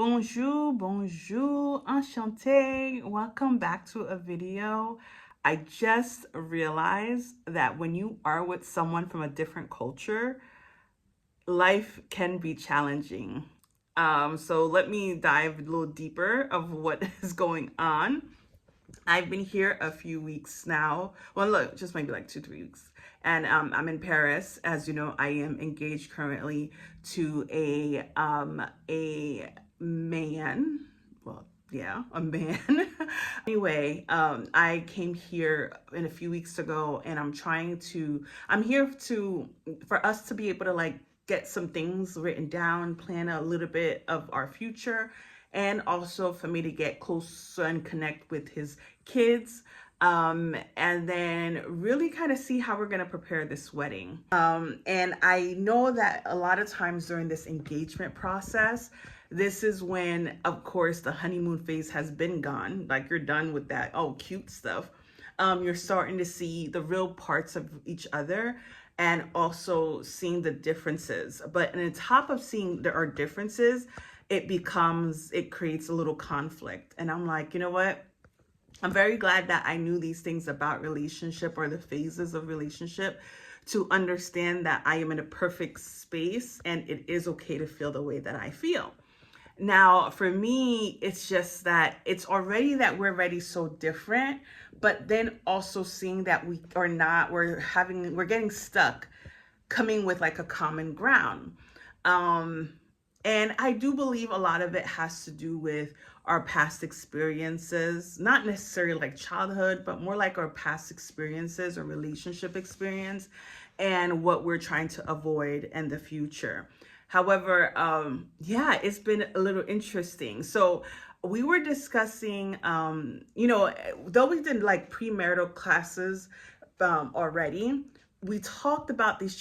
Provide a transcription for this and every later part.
Bonjour, bonjour, enchanté. Welcome back to a video. I just realized that when you are with someone from a different culture, life can be challenging. So let me dive a little deeper of what is going on. I've been here a few weeks now. Well, look, just maybe like 2, 3 weeks. And I'm in Paris. As you know, I am engaged currently to a man. Well, yeah, a man. Anyway, I came here in a few weeks ago, and I'm here for us to be able to like get some things written down, plan a little bit of our future, and also for me to get closer and connect with his kids, and then really kind of see how we're going to prepare this wedding. And I know that a lot of times during this engagement process, this is when, of course, the honeymoon phase has been gone. Like, you're done with that, oh, cute stuff. You're starting to see the real parts of each other, and also seeing the differences. But on top of seeing there are differences, it creates a little conflict. And I'm like, you know what? I'm very glad that I knew these things about relationship, or the phases of relationship, to understand that I am in a perfect space and it is okay to feel the way that I feel. Now, for me, it's just that it's already that we're already so different, but then also seeing that we are not, we're getting stuck coming with like a common ground. And I do believe a lot of it has to do with our past experiences, not necessarily like childhood, but more like our past experiences or relationship experience, and what we're trying to avoid in the future. However, yeah, it's been a little interesting. So we were discussing, though we did like premarital classes already, we talked about these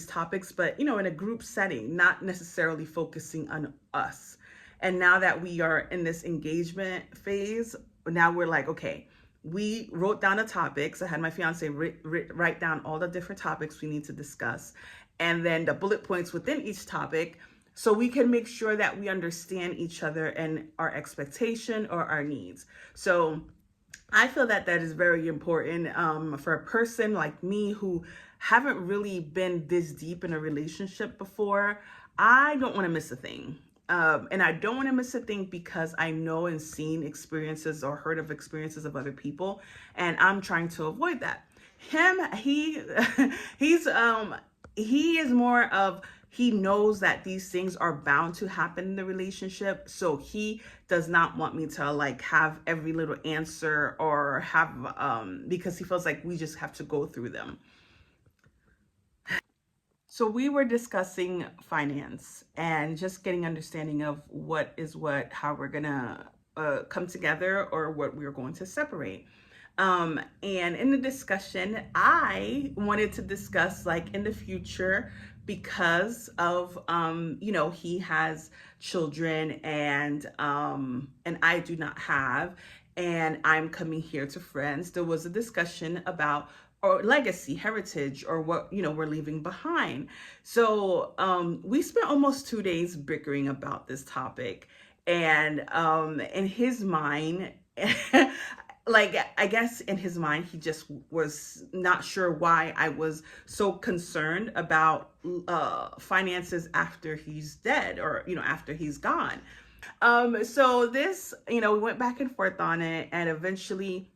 topics, but in a group setting, not necessarily focusing on us. And now that we are in this engagement phase, now we're like, okay, we wrote down the topics. I had my fiance write down all the different topics we need to discuss, and then the bullet points within each topic, so we can make sure that we understand each other and our expectation or our needs. So I feel that is very important for a person like me who haven't really been this deep in a relationship before. I don't want to miss a thing. And I don't want to miss a thing because I know and seen experiences or heard of experiences of other people, and I'm trying to avoid that. He is more of, he knows that these things are bound to happen in the relationship, so he does not want me to like have every little answer, or have because he feels like we just have to go through them. So we were discussing finance and just getting understanding of what is what, how we're gonna come together, or what we're going to separate. And in the discussion, I wanted to discuss like in the future, because of he has children, and I do not have, and I'm coming here to friends. There was a discussion about or legacy, heritage, or what we're leaving behind. So we spent almost 2 days bickering about this topic, and in his mind, like, I guess in his mind, he just was not sure why I was so concerned about finances after he's dead, or after he's gone. So this, we went back and forth on it, and eventually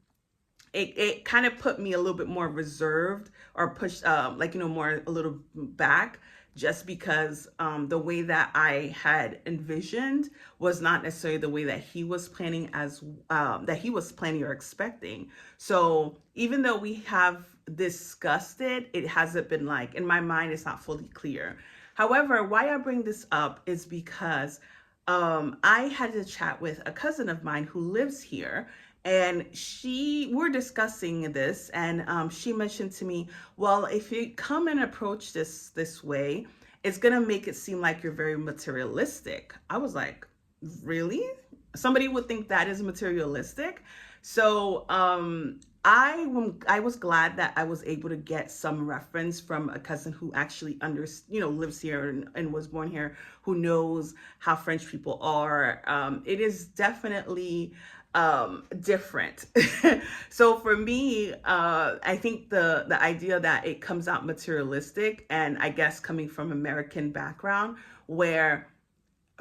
it kind of put me a little bit more reserved, or pushed more a little back, just because the way that I had envisioned was not necessarily the way that he was planning, or expecting. So even though we have discussed it, it hasn't been like, in my mind, it's not fully clear. However, why I bring this up is because I had to chat with a cousin of mine who lives here, and we're discussing this, and she mentioned to me, well, if you come and approach this way, it's gonna make it seem like you're very materialistic. I was like, really? Somebody would think that is materialistic? So I was glad that I was able to get some reference from a cousin who actually lives here and was born here, who knows how French people are. It is definitely different. So for me, I think the idea that it comes out materialistic, and I guess coming from American background, where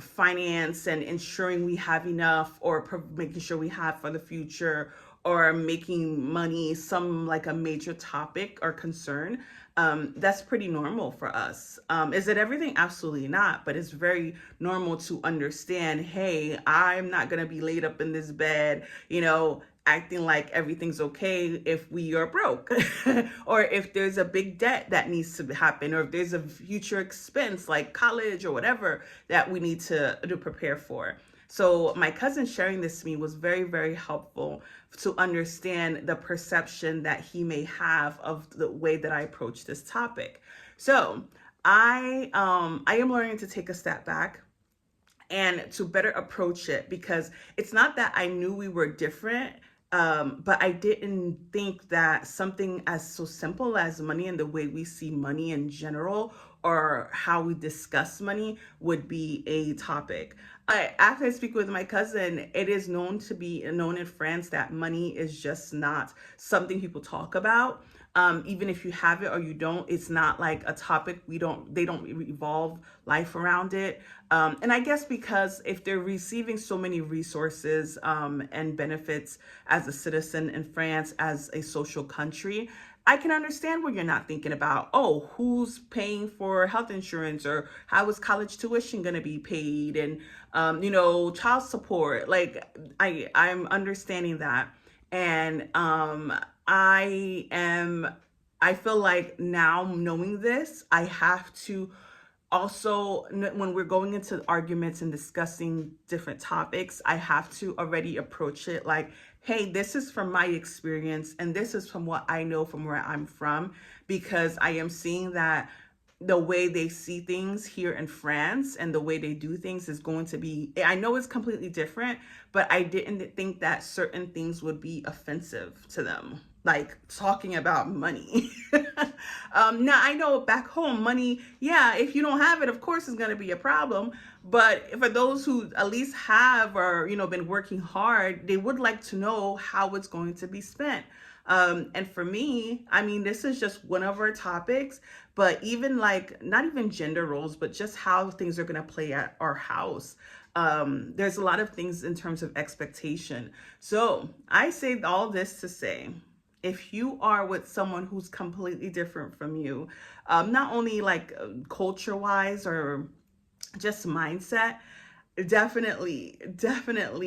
finance and ensuring we have enough, or making sure we have for the future, or making money some like a major topic or concern, that's pretty normal for us. Is it everything? Absolutely not, but it's very normal to understand, hey, I'm not going to be laid up in this bed, acting like everything's okay if we are broke, or if there's a big debt that needs to happen, or if there's a future expense like college or whatever that we need to prepare for. So my cousin sharing this to me was very, very helpful to understand the perception that he may have of the way that I approach this topic. So I am learning to take a step back and to better approach it, because it's not that I knew we were different, but I didn't think that something as so simple as money and the way we see money in general, or how we discuss money, would be a topic. After I speak with my cousin, it is known in France that money is just not something people talk about. Even if you have it or you don't, it's not like a topic. They don't revolve life around it. And I guess because if they're receiving so many resources and benefits as a citizen in France, as a social country, I can understand where you're not thinking about, oh, who's paying for health insurance, or how is college tuition going to be paid, and child support. Like I'm understanding that, and I feel like now, knowing this, I have to also, when we're going into arguments and discussing different topics, I have to already approach it like, hey, this is from my experience, and this is from what I know from where I'm from, because I am seeing that the way they see things here in France and the way they do things is going to be, I know it's completely different, but I didn't think that certain things would be offensive to them, like talking about money. Now I know back home, money, yeah, if you don't have it, of course it's going to be a problem. But for those who at least have, or been working hard, they would like to know how it's going to be spent. And for me, I mean, this is just one of our topics, but even like, not even gender roles, but just how things are going to play at our house. There's a lot of things in terms of expectation. So I say all this to say, if you are with someone who's completely different from you, not only like culture wise or just mindset, definitely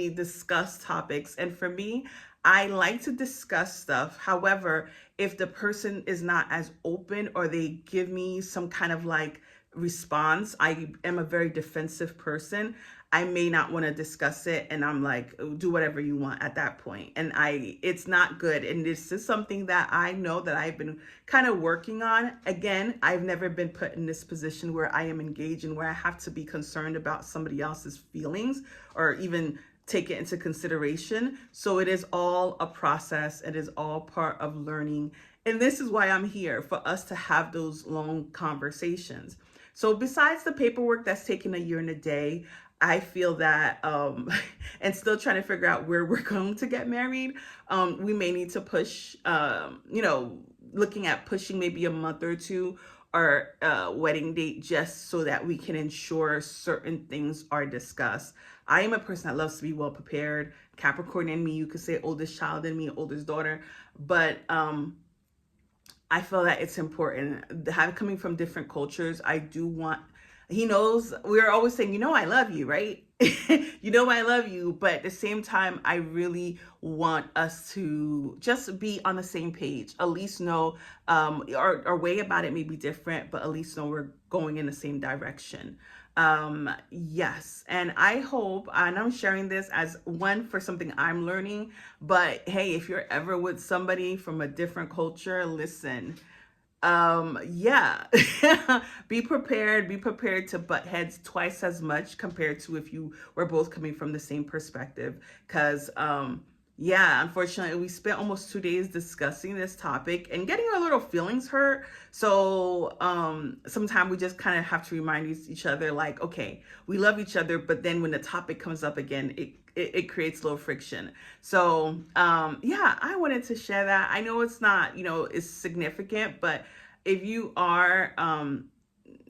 discuss topics. And for me, I like to discuss stuff. However, if the person is not as open, or they give me some kind of like response, I am a very defensive person. I may not want to discuss it, and I'm like, do whatever you want at that point. And it's not good. And this is something that I know that I've been kind of working on. Again, I've never been put in this position where I am engaged and where I have to be concerned about somebody else's feelings, or even take it into consideration. So it is all a process. It is all part of learning. And this is why I'm here, for us to have those long conversations. So besides the paperwork that's taken a year and a day, I feel that, and still trying to figure out where we're going to get married, we may need to push, looking at pushing maybe a month or two our wedding date, just so that we can ensure certain things are discussed. I am a person that loves to be well prepared. Capricorn in me, you could say oldest child in me, oldest daughter, but I feel that it's important. Coming from different cultures, I do want, he knows, we're always saying, I love you, right? I love you. But at the same time, I really want us to just be on the same page. At least know, our way about it may be different, but at least know we're going in the same direction. Yes. And I hope, and I'm sharing this as one, for something I'm learning, but hey, if you're ever with somebody from a different culture, listen, yeah, be prepared to butt heads twice as much compared to if you were both coming from the same perspective. Cause, Yeah, unfortunately, we spent almost 2 days discussing this topic and getting our little feelings hurt. So, sometimes we just kind of have to remind each other, like, okay, we love each other, but then when the topic comes up again, it creates a little friction. So, yeah, I wanted to share that. I know it's not, it's significant, but if you are,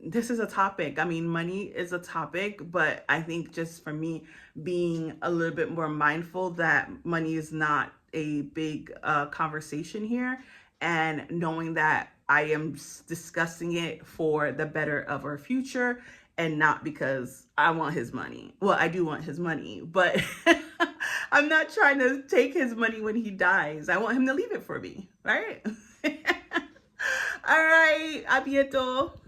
this is a topic. I mean, money is a topic, but I think just for me, being a little bit more mindful that money is not a big conversation here, and knowing that I am discussing it for the better of our future and not because I want his money. Well, I do want his money, but I'm not trying to take his money when he dies. I want him to leave it for me, right? All right, a bientôt.